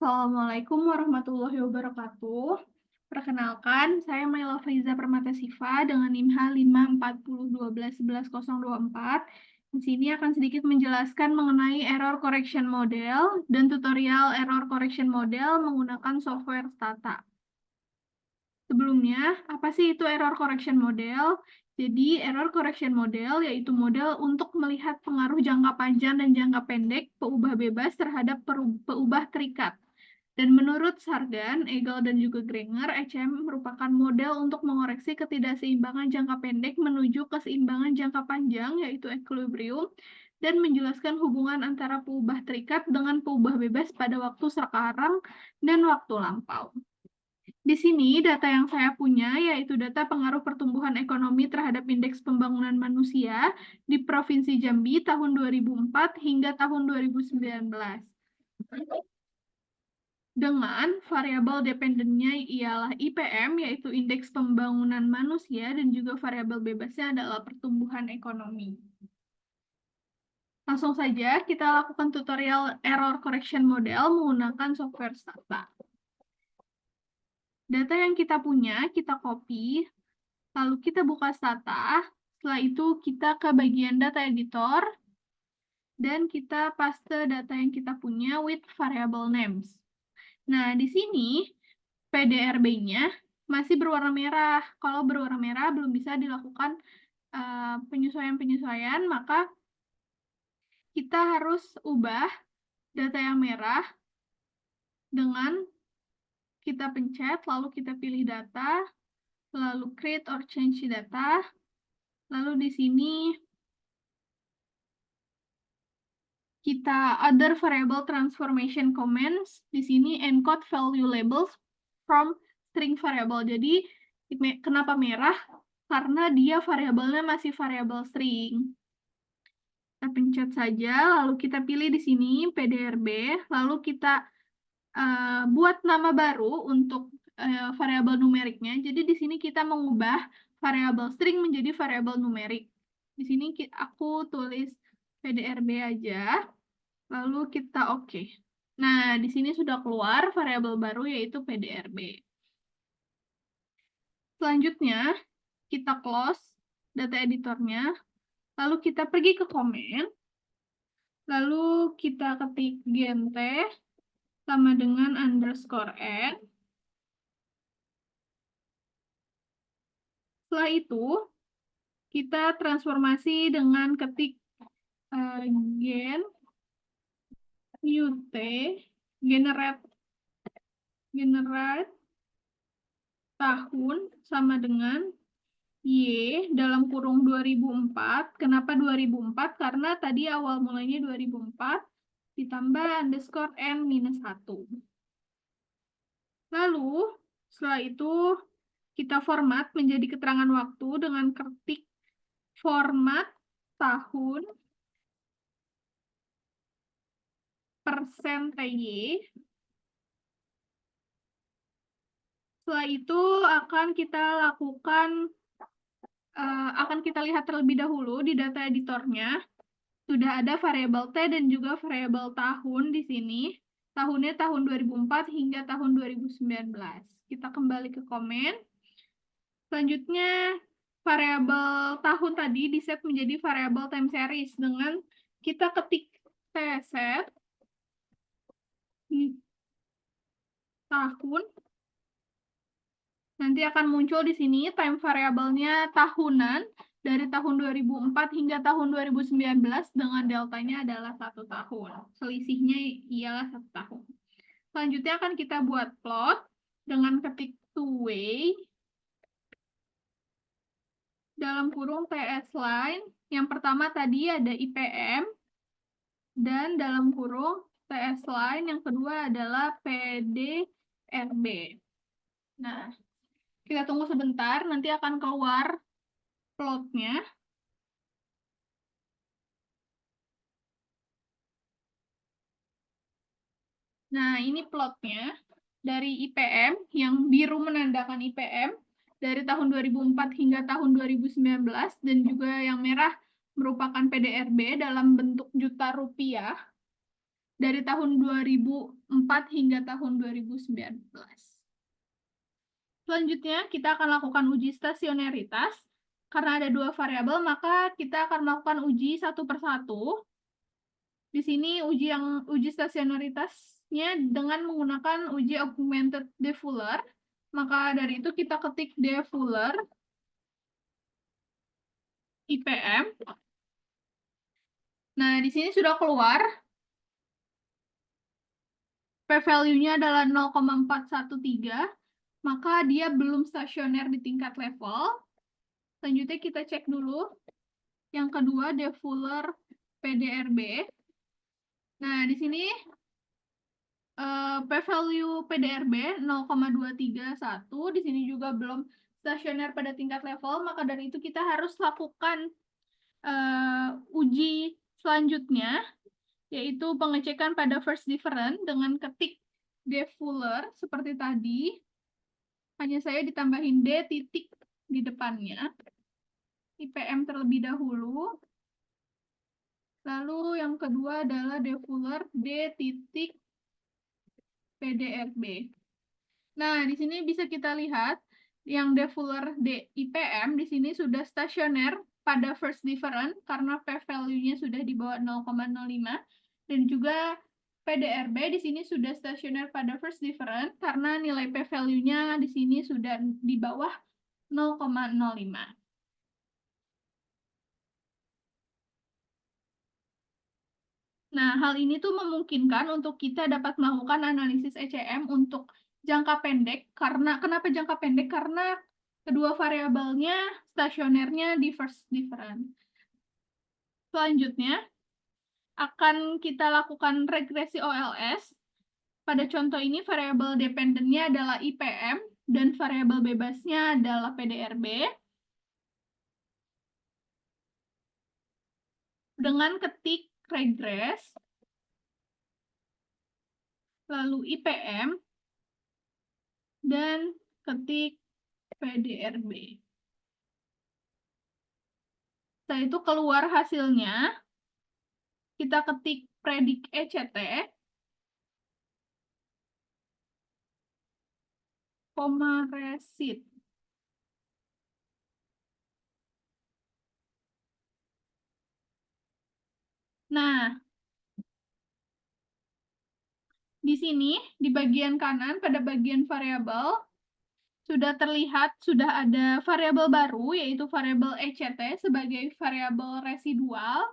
Assalamualaikum warahmatullahi wabarakatuh. Perkenalkan, saya Maila Faiza Permatasifa dengan NIM H54012111024. Di sini akan sedikit menjelaskan mengenai error correction model dan tutorial error correction model menggunakan software Stata. Sebelumnya, apa sih itu error correction model? Jadi, error correction model yaitu model untuk melihat pengaruh jangka panjang dan jangka pendek peubah bebas terhadap peubah terikat. Dan menurut Sargan, Egal, dan juga Granger, ECM merupakan model untuk mengoreksi ketidakseimbangan jangka pendek menuju keseimbangan jangka panjang, yaitu equilibrium, dan menjelaskan hubungan antara peubah terikat dengan peubah bebas pada waktu sekarang dan waktu lampau. Di sini data yang saya punya yaitu data pengaruh pertumbuhan ekonomi terhadap indeks pembangunan manusia di Provinsi Jambi tahun 2004 hingga tahun 2019. Dengan variabel dependennya ialah IPM, yaitu indeks pembangunan manusia, dan juga variabel bebasnya adalah pertumbuhan ekonomi. Langsung saja kita lakukan tutorial error correction model menggunakan software Stata. Data yang kita punya, kita copy, lalu kita buka Stata, setelah itu kita ke bagian data editor, dan kita paste data yang kita punya with variable names. Nah, di sini PDRB-nya masih berwarna merah. Kalau berwarna merah belum bisa dilakukan penyesuaian-penyesuaian, maka kita harus ubah data yang merah dengan kita pencet, lalu kita pilih data, lalu create or change data, lalu di sini kita other variable transformation commands, di sini encode value labels from string variable. Jadi kenapa merah? Karena dia variabelnya masih variabel string. Kita pencet saja, lalu kita pilih di sini PDRB, lalu kita buat nama baru untuk variabel numeriknya. Jadi di sini kita mengubah variabel string menjadi variabel numerik. Di sini aku tulis PDRB aja, lalu kita oke. Nah, di sini sudah keluar variabel baru yaitu PDRB. Selanjutnya, kita close data editornya, lalu kita pergi ke komen, lalu kita ketik gent sama dengan underscore n. Setelah itu, kita transformasi dengan ketik gen ut generate tahun sama dengan y dalam kurung 2004. Kenapa 2004? Karena tadi awal mulanya 2004 ditambah underscore n minus 1. Lalu, setelah itu kita format menjadi keterangan waktu dengan ketik format tahun %y. Setelah itu akan kita lihat terlebih dahulu di data editornya. Sudah ada variabel T dan juga variabel tahun di sini. Tahunnya tahun 2004 hingga tahun 2019. Kita kembali ke komen. Selanjutnya, variabel tahun tadi diset menjadi variabel time series dengan kita ketik tset tahun. Nanti akan muncul di sini time variabelnya tahunan dari tahun 2004 hingga tahun 2019 dengan deltanya adalah 1 tahun. Selisihnya ialah 1 tahun. Selanjutnya akan kita buat plot dengan ketik two-way dalam kurung TS line. Yang pertama tadi ada IPM dan dalam kurung TS line yang kedua adalah PDRB. Nah, kita tunggu sebentar, nanti akan keluar plotnya. Nah, ini plotnya dari IPM, yang biru menandakan IPM, dari tahun 2004 hingga tahun 2019, dan juga yang merah merupakan PDRB dalam bentuk juta rupiah. dari tahun 2004 hingga tahun 2019. Selanjutnya, kita akan lakukan uji stasionaritas. Karena ada dua variabel, maka kita akan melakukan uji satu persatu. Di sini uji stasionaritasnya dengan menggunakan uji augmented de Fuller. Maka dari itu kita ketik de Fuller IPM. Nah, di sini sudah keluar. P-value-nya adalah 0,413, maka dia belum stasioner di tingkat level. Selanjutnya kita cek dulu. Yang kedua, de Fuller PDRB. Nah, di sini P-value PDRB 0,231, di sini juga belum stasioner pada tingkat level, maka dari itu kita harus lakukan uji selanjutnya, yaitu pengecekan pada first difference dengan ketik de Fuller seperti tadi. Hanya saya ditambahin D titik di depannya. IPM terlebih dahulu. Lalu yang kedua adalah de Fuller D titik PDRB. Nah, di sini bisa kita lihat yang de Fuller D IPM di sini sudah stasioner pada first difference karena p-value-nya sudah di bawah 0,05, dan juga PDRB di sini sudah stasioner pada first difference karena nilai p-value-nya di sini sudah di bawah 0,05. Nah, hal ini tuh memungkinkan untuk kita dapat melakukan analisis ECM untuk jangka pendek. Kenapa jangka pendek? Karena kedua variabelnya stasionernya di first difference. Selanjutnya, akan kita lakukan regresi OLS. Pada contoh ini, variabel dependennya adalah IPM, dan variabel bebasnya adalah PDRB. Dengan ketik regress, lalu IPM, dan ketik PDRB. Setelah itu keluar hasilnya, kita ketik predik ECT, koma resid. Nah, di sini, di bagian kanan, pada bagian variabel, sudah terlihat, sudah ada variabel baru, yaitu variabel ECT sebagai variabel residual.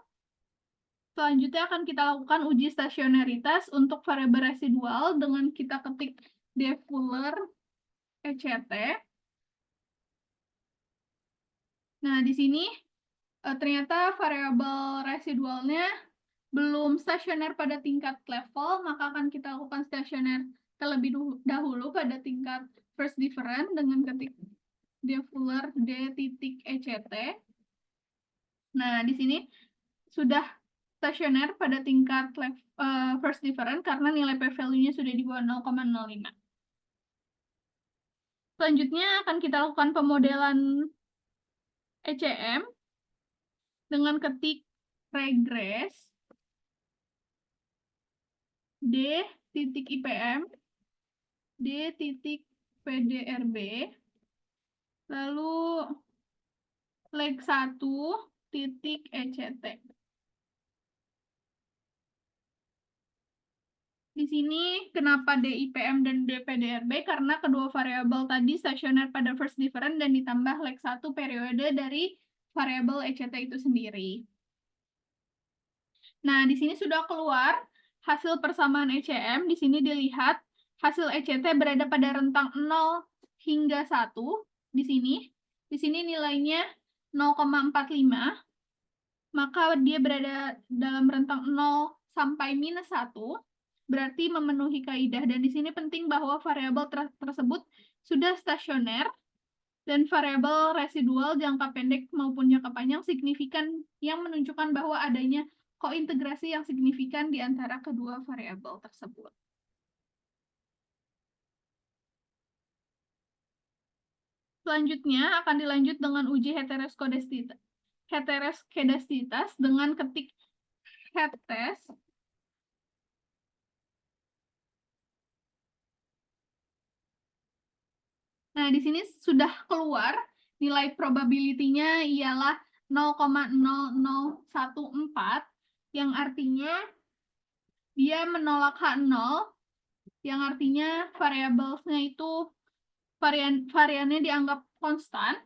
Selanjutnya akan kita lakukan uji stasionaritas untuk variabel residual dengan kita ketik de Fuller ECT. Nah, di sini ternyata variabel residualnya belum stasioner pada tingkat level, maka akan kita lakukan stasioner terlebih dahulu pada tingkat first difference dengan ketik de Fuller D titik ECT. Nah, di sini sudah stasioner pada tingkat first difference karena nilai p-value-nya sudah di bawah 0,05. Selanjutnya akan kita lakukan pemodelan ECM dengan ketik regress D titik IPM D titik PDRB, lalu leg 1 titik ECT. Di sini kenapa DIPM dan DPDRB? Karena kedua variabel tadi stasioner pada first difference dan ditambah leg 1 periode dari variabel ECT itu sendiri. Nah, di sini sudah keluar hasil persamaan ECM. Di sini dilihat hasil ECT berada pada rentang 0 hingga 1. Di sini nilainya 0,45. Maka dia berada dalam rentang 0 sampai minus 1. Berarti memenuhi kaidah. Dan di sini penting bahwa variabel tersebut sudah stasioner dan variabel residual jangka pendek maupun jangka panjang signifikan yang menunjukkan bahwa adanya kointegrasi yang signifikan di antara kedua variabel tersebut. Selanjutnya akan dilanjut dengan uji heteroskedastisitas dengan ketik head test Nah, di sini sudah keluar nilai probability-nya ialah 0,0014, yang artinya dia menolak H0, yang artinya variabelnya itu variannya dianggap konstan.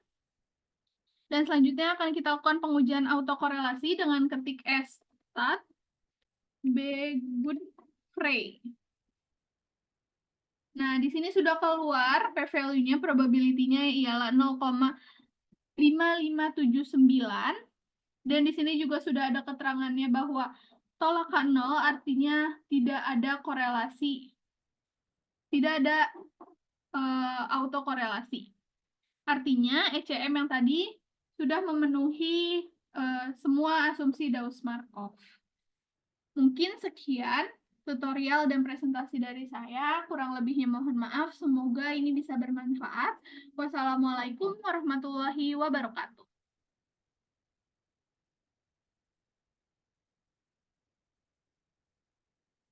Dan selanjutnya akan kita lakukan pengujian autokorelasi dengan ketik S stat B Godfrey. Nah, di sini sudah keluar p-value-nya, probability-nya ialah 0,5579. Dan di sini juga sudah ada keterangannya bahwa tolak H0 artinya tidak ada korelasi, tidak ada autokorelasi. Artinya ECM yang tadi sudah memenuhi semua asumsi Gauss-Markov. Mungkin sekian tutorial dan presentasi dari saya. Kurang lebihnya mohon maaf. Semoga ini bisa bermanfaat. Wassalamualaikum warahmatullahi wabarakatuh.